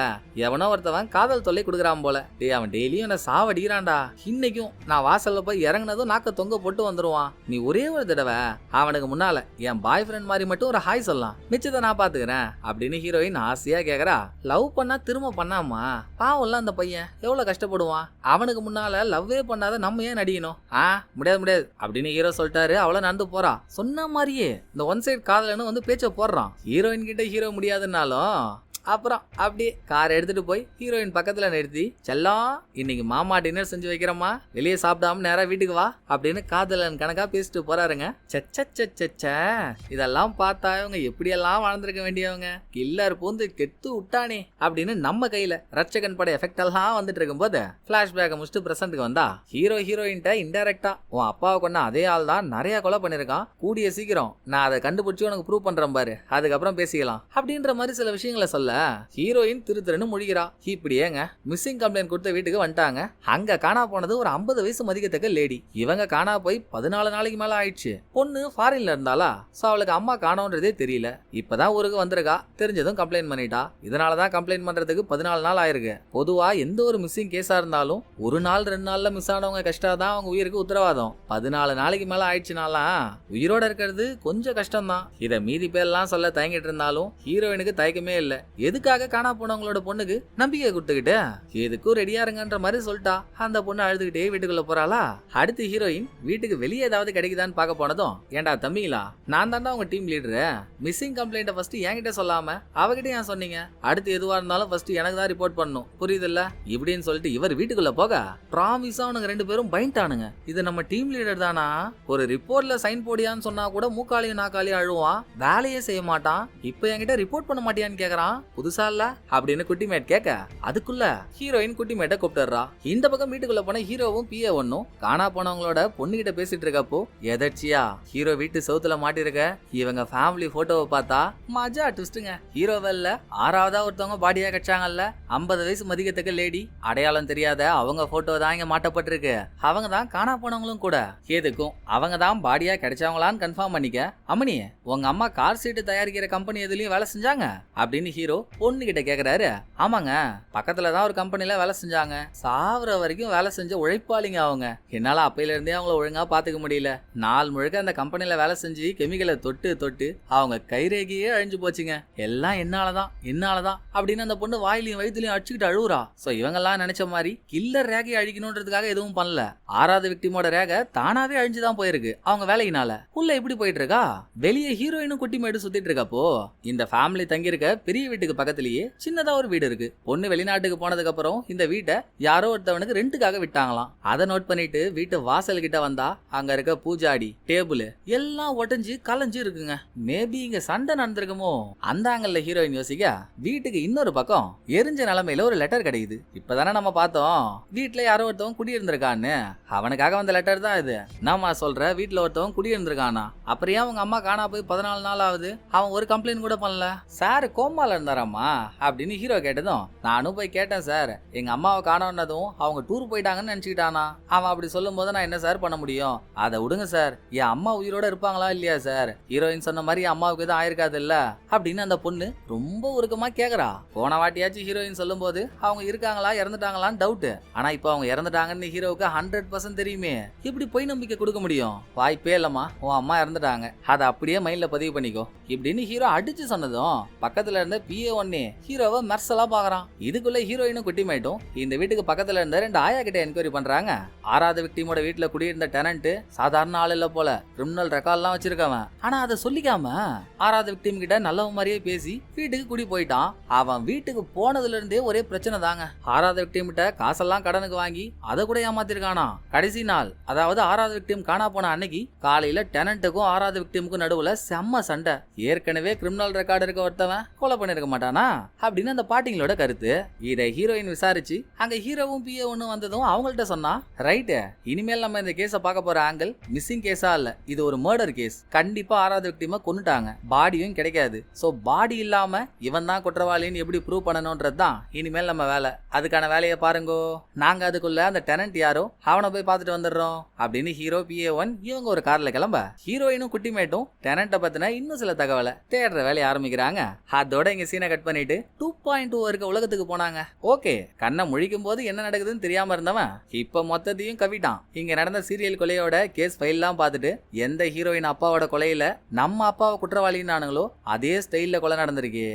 எவனோ ஒருத்தவன் காதல் தொல்லை கொடுக்குறான் போல. அவன் டெய்லியும் என்ன சாவடிக்கிறான்டா. இன்னைக்கும் நான் வாசல்ல போய் இறங்குனதும் நாக்க தொங்க போட்டு வந்துருவான். நீ ஒரே ஒரு தடவை அவனுக்கு முன்னால என் பாய் ஃப்ரெண்ட் மாதிரி மட்டும் ஒரு ஹாய் சொல்லலாம், நிச்சயத்தை நான் பாத்துக்கிறேன் அப்படின்னு ஹீரோயின் ஆசையா கேக்குறா. லவ் பண்ணா திரும்ப பண்ணாமா, பாவம்ல அந்த பையன் எவ்வளவு கஷ்டப்படுவான். அவனுக்கு முன்னால லவ்வே பண்ணாத நம்ம ஏன் நடிக்கணும். முடியாது அப்படின்னு ஹீரோ சொல்லிட்டாரு. அவளை நடந்து போறா. சொன்ன மாதிரியே இந்த ஒன் சைட் காதலன்னு வந்து பேச்ச போடுறான். ஹீரோயின் கிட்ட ஹீரோ முடியாதுன்னாலும் அப்புறம் அப்படியே கார் எடுத்துட்டு போய் ஹீரோயின் பக்கத்துல நிறுத்தி, செல்லம் இன்னைக்கு மாமா டின்னர் செஞ்சு வைக்கிறோமா, வெளியே சாப்பிடாம நேரா வீட்டுக்கு வா அப்படின்னு காதலன் கணக்கா பேசிட்டு போறாருங்க. இதெல்லாம் பார்த்தா இவங்க எப்படியெல்லாம் வாழ்ந்திருக்க வேண்டியவங்க, கில்லர் பூந்து கெத்து விட்டானே அப்படின்னு நம்ம கையில ரட்சகன் பட எஃபெக்ட் எல்லாம் வந்துட்டு இருக்கும் போது பிளாஷ்பேக்கை முடிச்சுட்டு பிரசன்ட்க்கு வந்தா ஹீரோயின்ட்ட இன்டைரக்டா உன் அப்பாவை கொண்ட அதே ஆள் தான் நிறைய கொலை பண்ணிருக்கான், கூடிய சீக்கிரம் நான் அதை கண்டுபிடிச்சு உனக்கு ப்ரூவ் பண்றேன் பாரு, அதுக்கப்புறம் பேசிக்கலாம் அப்படின்ற மாதிரி சில விஷயங்களை சொல்ல ஹீரோயின் திருத்திருன்னு முழிகிறா. இப்படியேங்க மிஸ்ஸிங் கம்ப்ளைண்ட் கொடுத்த வீட்டுக்கு வந்துட்டாங்க. அங்க காணா போனது ஒரு 50 வயசு மதிக்கத்தக்க லேடி. இவங்க காணா போய் 14 நாளைக்கு மேல ஆயிடுச்சு. பொண்ணு ஃபாரின்ல இருந்தாலா, சோ அவளுக்கு அம்மா காணோன்றதே தெரியல. இப்பதான் ஊருக்கு வந்திருக்கா. தெரிஞ்சதும் கம்ப்ளைண்ட் பண்ணிட்டா. இதனாலதான் கம்ப்ளைண்ட் பண்றதுக்கு 14 நாள் ஆயிருக்கு. பொதுவா எந்த ஒரு மிஸ்ஸிங் கேஸா இருந்தாலும் 1 நாள் 2 நாள்ல மிஸ் ஆனவங்க கஷ்டம் தான் அவங்க உயிருக்கு உத்தரவாதம். 14 நாளைக்கு மேல ஆயிடுச்சுனாலாம் உயிரோட இருக்கிறது கொஞ்சம் கஷ்டம் தான். இத மீதி பேர்லாம் சொல்ல தயங்கிட்டு இருந்தாலும் ஹீரோயினுக்கு தயக்கமே இல்ல. எதுக்காக காணா போனவங்களோட பொண்ணுக்கு நம்பிக்கை கொடுத்துக்கிட்டு எதுக்கும் ரெடியா இருங்கன்ற மாதிரி சொல்லிட்டா. அந்த பொண்ணு அழுதுகிட்டே வீட்டுக்குள்ள போறாளா. அடுத்து ஹீரோயின் வீட்டுக்கு வெளியே ஏதாவது கிடைக்குதான்னு பார்க்க போனதும், ஏண்டா தம்பிங்களா, நான் தாண்டா உங்க team leader, missing complaint first என்கிட்ட சொல்லாம அவகிட்ட ஏன் சொன்னீங்க, அடுத்து எதுவா இருந்தாலும் ஃபர்ஸ்ட் எனக்கு தான் ரிப்போர்ட் பண்ணணும், புரியுதுல்ல இப்படின்னு சொல்லிட்டு இவர் வீட்டுக்குள்ள போக ப்ராமிஸா அவனுங்க ரெண்டு பேரும் பயந்துட்டானுங்க. இது நம்ம டீம் லீடர் தானா, ஒரு ரிப்போர்ட்ல சைன் போடியான்னு சொன்னா கூட மூக்காலையும் நாக்காலையும் அழுவான், வேலையே செய்ய மாட்டான், இப்ப என்கிட்ட ரிப்போர்ட் பண்ண மாட்டியான்னு கேக்குறான், புதுசா இல்ல அப்படின்னு குட்டிமேட் கேட்க அதுக்குள்ள ஹீரோயின் குட்டிமேட்டை கூப்பிட்டுறா. இந்த பக்கம் வீட்டுக்குள்ள போன ஹீரோவும் பிஏ ஒன்னும் காணா போனவங்களோட பொண்ணுகிட்ட பேசிட்டு இருக்கப்போ எதர்ச்சியா ஹீரோ வீட்டு சவுத்துல மாட்டிருக்க இவங்க ஃபேமிலி போட்டோவை பார்த்தா மஜா ட்விஸ்டுங்க. ஹீரோவல்ல 6வதா ஒருத்தவங்க பாடியா கட்சாங்கல்ல, 50 வயசு மதிக்கத்தக்க லேடி, அடையாளம் தெரியாத அவங்க போட்டோ தான் இங்க மாட்டப்பட்டிருக்கு. அவங்க தான் காணா போனவங்களும் கூட. எதுக்கும் அவங்க தான் பாடியா கிடைச்சவங்களான்னு கன்ஃபார்ம் பண்ணிக்க. அம்மனி, உங்க அம்மா கார் சீட்டு தயாரிக்கிற கம்பெனி எதுலயும் வேலை செஞ்சாங்க அப்படின்னு ஹீரோ பொண்ணு கிட்ட கேக்குறாரு. ஆமாங்க, பக்கத்துல தான் ஒரு கம்பெனில வேலை செஞ்சாங்க, சாவர வரைக்கும் வேலை செஞ்ச உழைப்பாளிங்க அவங்க. என்னால அப்பையில இருந்தே அவங்கள ஒழுங்கா பாத்துக்க முடியல. நாள் முழுக்க அந்த கம்பெனில வேலை செஞ்சு கெமிக்கலை தொட்டு தொட்டு அவங்க கைரேகையே அழிஞ்சு போச்சுங்க. எல்லாம் என்னாலதான் அப்படின்னு அந்த பொண்ணு வாயிலையும் வயிற்றுலையும் அடிச்சுக்கிட்டு அழுவுறா. சோ இவங்க எல்லாம் நினைச்ச மாதிரி கில்லர் ரேகை அழிக்கணும்ன்றதுக்காக எதுவும் பண்ணல. 6வது விக்டிமோட ரேகை தானாவே அழிஞ்சுதான் போயிருக்கு அவங்க வேலையினால. உள்ள எப்படி போயிட்டு இருக்கா, வெளியே ஹீரோயினும் குட்டி மேடு சுத்திட்டு இருக்கப்போ இந்த ஃபேமிலி தங்கி இருக்க பெரிய வீட்டுக்கு பக்கத்திலேயே சின்னதா ஒரு வீடு இருக்கு. பொண்ணு வெளிநாட்டுக்கு போனதுக்கு அப்புறம் இந்த வீட்டை யாரோ ஒருத்தவனுக்கு ரெண்டுக்காக விட்டாங்களாம். அதை நோட் பண்ணிட்டு வீட்டு வாசல் கிட்ட வந்தா அங்க இருக்க பூஜாடி டேபிள் எல்லாம் ஒட்டஞ்சு கலைஞ்சு இருக்குங்க. மேபி இங்க சண்டை நடந்திருக்குமோ. அந்த ஆங்கல்ல ஹீரோயின் யோசிக்க வீட்டுக்கு இன்னொரு பக்கம் எரிஞ்ச நிலைமையில ஒரு லெட்டர் கிடைக்குது. இப்பதானே நம்ம பார்த்தோம் வீட்டுல யாரோ ஒருத்தவன் குடியிருந்திருக்கான்னு. அவனுக்காக வந்த லெட்டர் தான் இது. நாம சொல்ற வீட்டுல ஒருத்தவன் குடியிருந்திருக்கானா, அப்புறம் அவங்க அம்மா காணா போய் 14 நாள் ஆகுது, அவன் ஒரு கம்ப்ளைண்ட் கூட பண்ணல. சார் கோமால இருந்தாராமா அப்படின்னு ஹீரோ கேட்டதும், நானும் போய் கேட்டேன் சார், எங்க அம்மாவை காணோன்னதும் அவங்க டூர் போயிட்டாங்கன்னு நினைச்சுக்கிட்டானா. அவன் அப்படி சொல்லும் போது நான் என்ன சார் பண்ண முடியும், அதை விடுங்க சார், என் அம்மா உயிரோட இருப்பாங்களா இல்லையா சார், ஹீரோயின் சொன்ன மாதிரி அம்மாவுக்கு எதுவும் ஆயிருக்காது இல்ல அப்படின்னு அந்த பொண்ணு ரொம்ப உருக்கமா கேக்குறா. போன வாட்டியாச்சும் ஹீரோயின் சொல்லும் போது அவங்க இருக்காங்களா இறந்துட்டாங்களான்னு டவுட், ஆனா இப்ப அவங்க இறந்துட்டாங்கன்னு ஹீரோவுக்கு 100% தெரியுமே, இப்படி பொய் நம்பிக்கை கொடுக்க முடியும், வாய்ப்பே இல்லம்மா, உன் அம்மா இறந்துட்டாங்க, அதை அப்படியே மைண்ட்ல பதிவு பண்ணிக்கோ இப்படின்னு ஹீரோ அடிச்சு சொன்னதும் பக்கத்துல இருந்த பிஏ ஒன்னே ஹீரோவை மெர்சலா பாக்குறான். இதுக்குள்ள ஹீரோயினும் குட்டிமேட்டும் இந்த வீட்டுக்கு பக்கத்துல இருந்த 2 ஆயா கிட்ட என்கொயரி பண்றாங்க. 6வது விக்டிமோட வீட்டுல குடியிருந்த டெனன்ட் சாதாரண ஆள் இல்ல போல, கிரிமினல் ரெக்கார்ட்லாம் வச்சிருக்கவன். ஆனா அதை சொல்லிக்காம 6வது விக்டிம் கிட்ட நல்லவ மாதிரியே பேசி வீட்டுக்கு குடி போயிட்டான். அவன் வீட்டுக்கு போனதுல இருந்தே ஒரே பிரச்சனை தாங்க. 6வது விக்டிம் கிட்ட காசெல்லாம் கடனுக்கு வாங்கி அதை கூட ஏமாத்திருக்கானா. கடைசி நாள், அதாவது 6வது விக்டிம் காணா போன அன்னைக்கு காலையில டெனன்ட்டுக்கும் 6வது விக்டிமுக்கும் நடுவுல செம்ம சண்டை. ஏற்கனவே கிரிமினல் ரெக்கார்டு இருக்க ஒருத்தவன் கொலை பண்ணிருக்க மாட்டானா அப்படின்னு அந்த பாட்டிங்களோட கருத்து. இதை ஹீரோயின் விசாரிச்சு அங்க ஹீரோவும் பிஏ ஒன்னு வந்ததும் அவங்கள்ட்ட சொன்னா, ரைட்டு, இனிமேல் நம்ம இந்த கேஸை பார்க்க போற ஆங்கிள் மிஸ்ஸிங் கேஸா இல்ல, இது ஒரு மர்டர் கேஸ். கண்டிப்பா 6வது விக்டிமை கொன்னுட்டாங்க, பாடியும் கிடைக்காது. சோ பாடி இல்லாம இவன் தான் குற்றவாளின்னு எப்படி ப்ரூவ் பண்ணணும்ன்றது தான் இனிமேல் நம்ம வேலை. அதுக்கான வேலையை பாருங்கோ, நாங்க அதுக்குள்ள அந்த டெனன்ட் யாரோ அவனை போய் பார்த்துட்டு வந்துடுறோம் அப்படின்னு ஹீரோ பிஏ ஒன் இவங்க ஒரு கார்ல கிளம்ப ஹீரோயினும் குட்டிமேட்டும் டெனன்ட்டை பத்தின இன்னும் சில தகவலை தேடுற வேலையை ஆரம்பிக்கிறாங்க. அதோட இங்க சீனை கட் பண்ணிட்டு 2.2 இருக்க உலகத்துக்கு போனாங்க. ஓகே, கண்ணை முழிக்கும் போது என்ன நடக்குதுன்னு தெரியாம இருந்தவன் இப்ப மொத்தத்தையும் கவிட்டான். இங்க நடந்த சீரியல் கொலையோட கேஸ் ஃபைல்லாம் பார்த்துட்டு எந்த ஹீரோயின் அப்பாவோட கொலையில நம்ம அப்பாவை குற்றவாளினானுங்களோ அதே ஸ்டைல்ல கொலை நடந்திருக்கு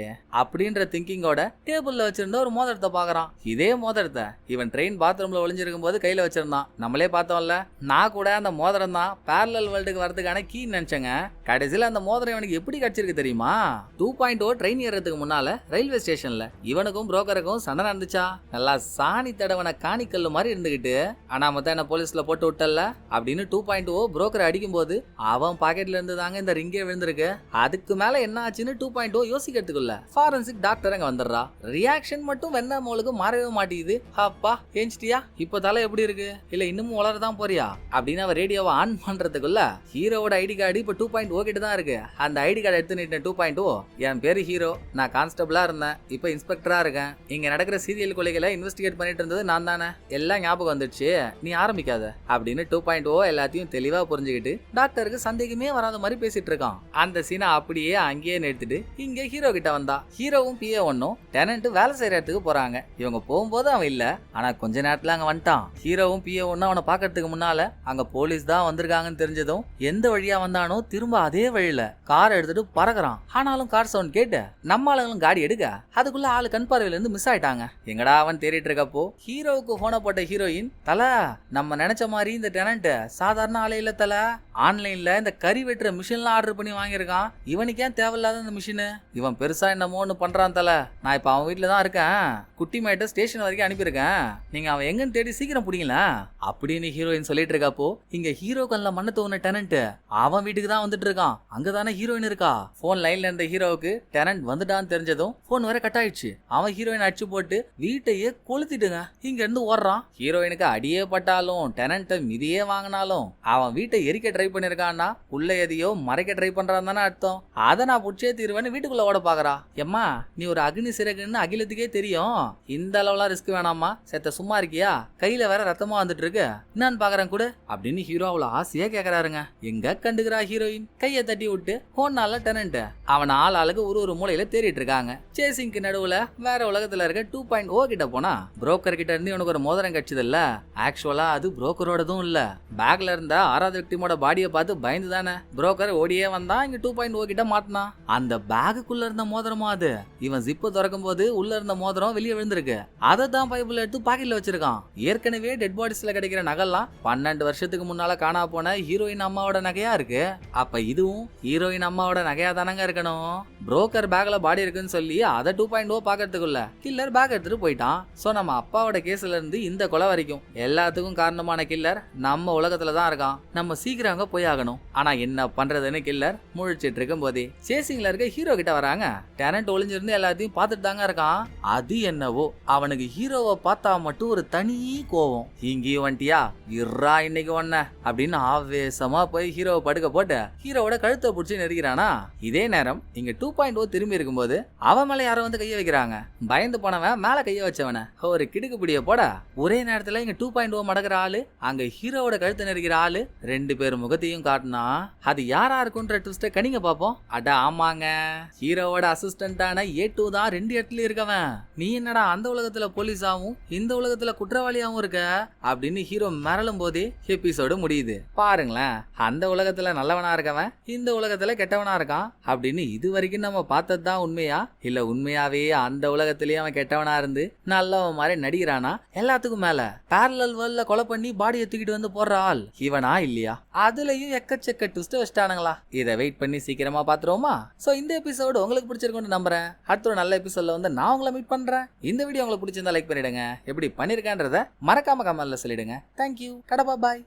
அப்படின்ற திங்கிங்கோட டேபிள்ல வச்சிருந்த ஒரு மோதிரத்தை பாக்குறான். இதே மோதிரத்தை இவன் ட்ரெயின் பாத்ரூம்ல ஒளிஞ்சிருக்கும் போது கையில வச்சிருந்தான். நம்மளே பார்த்தோம்ல, நான் கூட அந்த மோதிரம் தான் பேரலல் வேர்ல்டுக்கு வரதுக்கான கீ நினைச்சேங்க. கடைசியில அந்த மோதிரம் இவனுக்கு எப்படி கிடைச்சிருக்கு தெரியுமா? 2.0 ட்ரெயின் ஏறதுக்கு முன்னால ரயில்வே ஸ்டேஷன்ல இவனுக்கும் புரோக்கருக்கும் சண்டை நடந்துச்சா. நல்லா சாணி தடவன காணிக்கல்லு மாதிரி இருந்துகிட்டு, ஆனா மொத்தம் என்ன போலீஸ்ல போட்டு விட்டல அப்படின்னு 2.0 புரோக்கரை அடிக்கும் போது அவன் பாக்கெட்ல இருந்து தாங்க இந்த ரிங்கே விழுந்திருக்கு. அதுக்கு மேல என்ன ஆச்சுன்னு 2.0 யோசிக்கிறதுக்குள்ள ஃபாரன்சிக் டாக்டர் அங்க வந்துடுறா. ரியாக்ஷன் மட்டும் வெண்ண மோளுக்கு மாறவே மாட்டேங்குது. அப்பா ஏஞ்சிட்டியா, இப்போ தலை எப்படி இருக்கு, இல்ல இன்னமும் வளரதான் போறியா அப்படின்னு அவன் ரேடியோவை ஆன் பண்றதுக்குள்ள ஹீரோவோட ஐடி கார்டு இப்ப 2.0 கிட்ட தான் இருக்கு. அந்த ஐடி கார்டு எடுத்து நிட்டேன். 2.0, என் பேரு ஹீரோ, நான் கான்ஸ்டபிளா இருந்தேன், இப்ப இன்ஸ்பெக்டரா இருக்கேன், இங்க நடக்கிற சீரியல் கொலைகளை இன்வெஸ்டிகேட் பண்ணிட்டு இருந்தது நான் தானே, எல்லாம் ஞாபகம் வந்துடுச்சு, நீ ஆரம்பிக்காத அப்படின்னு 2.0 எல்லாத்தையும் தெளிவா புரிஞ்சுக்கிட்டு டாக்டருக்கு சந்தேகமே வராத மாதிரி பேசிட்டு இருக்கான். அந்த சீனை அப்படியே அங்கேயே நிறுத்திட்டு இங்க ஹீரோ கிட்ட வந்தா. ஹீரோவும் பிஏ ஒன்னும் டெனன்ட் வேலை செய்யற இடத்துக்கு போறாங்க. இவங்க போகும்போது அவன் இல்ல, ஆனா கொஞ்ச நேரத்துல அங்க வந்துட்டான். ஹீரோவும் பிஏ ஒன்னும் அவனை பாக்கிறதுக்கு முன்னால அங்க போலீஸ் தான் வந்திருக்காங்கன்னு தெரிஞ்சதும் எந்த வழியா வந்தானோ திரும்ப அதே வழியில கார் எடுத்துட்டு பறக்குறான். ஆனாலும் கார் சவுண்ட் கேட்டு நம்ம ஆளுங்களும் காடி எடுக்க அதுக்குள்ள ஆளு கண் பார்வையில இருந்து மிஸ் ஆயிட்டாங்க. எங்கடா அவன் தேடிட்டு இருக்கப்போ ஹீரோவுக்கு போன போட்ட ஹீரோயின், தல நம்ம நினைச்ச மாதிரி இந்த டெனன்ட் சாதாரண ஆளே இல்ல தல, ஆன்லைன்ல இந்த கறி வெட்டுற மிஷின்லாம் ஆர்டர் பண்ணி வாங்கியிருக்கான். இவனுக்கு ஏன் தேவையில்லாத இந்த மிஷின், இவன் பெருசா என்னமோ ஒன்று பண்றான் தல. நான் இப்ப அவன் வீட்டுல தான் இருக்கேன், குட்டி மேட்ட ஸ்டேஷன் வரைக்கும் அனுப்பியிருக்கேன், நீங்க அவன் எங்கன்னு தேடி சீக்கிரம் பிடிங்கள அப்படின்னு ஹீரோயின் சொல்லிட்டு இருக்கப்போ இங்க ஹீரோ கண்ல மண்ண தோணு டெனன்ட் அவன் வீட்டுக்கு தான் வந்துட்டு இருக்கான். அங்கதானே ஹீரோயின் இருக்கா. போன் லைன்ல இருந்த ஹீரோவுக்கு டெனன்ட் வந்துட்டான்னு தெரிஞ்சதும் போன் வேற கட் ஆயிடுச்சு. அவன் ஹீரோயின் அடிச்சு போட்டு வீட்டையே கொளுத்திட்டுங்க இங்க இருந்து ஓடுறான். ஹீரோயினுக்கு அடியே பட்டாலும் டெனன்ட் மிதியே வாங்கினாலும் அவன் வீட்டை எரிக்க ட்ரை பண்ணிருக்கான்னா உள்ள எதையோ மறைக்க ட்ரை பண்றான் தானே அர்த்தம். அதை நான் புடிச்சே தீர்வேன்னு வீட்டுக்குள்ள ஓட பாக்குறா. எம்மா நீ ஒரு அக்னி சிறகுன்னு அகிலத்துக்கே தெரியும், இந்த அளவுலாம் ரிஸ்க் வேணாமா, செத்த சும்மா இருக்கியா, கையில வேற ரத்தமா வந்துட்டு இருக்கு, என்னன்னு பாக்குறேன் கூட அப்படின்னு ஹீரோ அவளை ஆசையா கேக்குறாருங்க. எங்க கண்டுக்கிறா ஹீரோயின் கையை தட்டி விட்டு போனால டெனன்ட் அவன் ஆளுக்கு ஒரு மூலையில தேடிட்டு இருக்காங்க. சேசிங்க்கு நடுவுல வேற உலகத்துல இருக்க 2.0 கிட்ட போனா புரோக்கர் கிட்ட இருந்து உனக்கு ஒரு மோதிரம் கிடைச்சது இல்ல, ஆக்சுவலா அது புரோக்கரோடதும் இல்ல, பேக்ல இருந்த 6வது விக்டிமோட பாடியை பார்த்து பயந்து தானே புரோக்கர் ஓடியே வந்தான், இங்க 2.0 கிட்ட மாட்டினா. அந்த பேகுக்குள்ள இருந்த மோதிரமா அது, இவன் ஜிப்பு திறக்கும் போது உள்ள இருந்த மோதிரம் வெளியே விழுந்திருக்கு, அதை தான் பைபிள் எடுத்து பாக்கெட்ல வச்சிருக்கான். ஏற்கனவே டெட் பாடிஸ்ல கிடைக்கிற நகைலாம் 12 வருஷத்துக்கு முன்னால காணா போன ஹீரோயின் அம்மாவோட நகையா இருக்கு. அப்ப இதுவும் ஹீரோயின் அம்மாவோட நகையா தானங்க இருக்கணும். புரோக்கர் பேக்ல பாடி இருக்குன்னு சொல்லி அதை 2.0 பாக்கிறதுக்குள்ள கில்லர் பேக் எடுத்துட்டு போயிட்டான். சோ நம்ம அப்பாவோட கேஸ்ல இருந்து இந்த கொலை வரைக்கும் எல்லாத்துக்கும் காரணமான கில்லர் நம்ம உலகத்துல தான் இருக்கான். நம்ம சீக்கிரம் அங்க போய் ஆகணும். ஆனா என்ன பண்றதுன்னு கில்லர் முழிச்சிட்டு இருக்கும் போதே சேசிங்ல இருக்க ஹீரோ கிட்ட வராங்க. டேனட் ஒளிஞ்சிருந்து எல்லாத்தையும் பார்த்துட்டு தாங்க இருக்கான். அது என்னவோ அவனுக்கு ஹீரோவை பார்த்தா மட்டும் ஒரு தனி கோவம். இங்கேயும் வந்துட்டியா இர்ரா இன்னைக்கு ஒன்ன அப்படின்னு ஆவேசமா போய் ஹீரோவை படுக்க போட்டு ஹீரோவோட கழுத்தை பிடிச்சி நெருக்கிறானா. இதே நேரம் இங்க 2.0 திரும்பி இருக்கும்போது அவன் மேல யாரோ வந்து கைய வைக்கிறாங்க. பயந்து போனவன் மேல கைய வச்சவன ஒரு கிடுக்கு பிடிய போட ஒரே நேரத்துல இங்க 2.0 மடக்கிற ஆளு அங்க ஹீரோவோட கழுத்தை நெருக்கிற ஆளு 2 பேர் முகத்தையும் காட்டினா அது யாரா இருக்குன்ற ட்விஸ்ட கனிங்க பாப்போம். அட ஆமாங்க, ஹீரோவோட அசிஸ்டன்டான A2 தான் 2 இடத்துல இருக்கவன். நீ என்னடா அந்த உலகத்துல போலீஸாவும் இந்த உலகத்துல குற்றவாளியாவும் இருக்க அப்படின்னு ஹீரோ மிரளும் போதே எபிசோடு முடியுது. பாருங்களேன், அந்த உலகத்துல நல்லவனா இருக்கவன் இந்த உலகத்துல கெட்டவனா இருக்கான் அப்படின்னு இது வரைக்கும் நம்ம பார்த்தது தான் உண்மையா, இல்ல உண்மையாவே அந்த உலகத்திலேயே அவன் கெட்டவனா இருந்து நல்லவன் மாதிரி நடிக்கிறானா? எல்லாத்துக்கும் மேல பேரலல் வேர்ல்ட்ல கொலை பண்ணி பாடியை தூக்கிட்டு வந்து போடுற ஆள் இவனா இல்லையா? அதுலயும் எக்கச்சக்க ட்விஸ்ட் வச்சிட்டானுங்களா. இதை வெயிட் பண்ணி சீக்கிரமா பாத்துருவோமா? சோ இந்த எபிசோடு உங்களுக்கு பிடிச்சிருக்கும்னு நம்புறேன். அடுத்த ஒரு நல்ல எபிசோட்ல வந்து நான் உங்களை மீட் பண்றேன். இந்த வீடியோ உங்களுக்கு பிடிச்சிருந்தா லைக் பண்ணிடுங்க, எப்படி பண்ணிருக்கேன்றத மறக்காம கமெண்ட்ல சொல்லிடுங்க. தேங்க்யூ, கடபா, பாய்.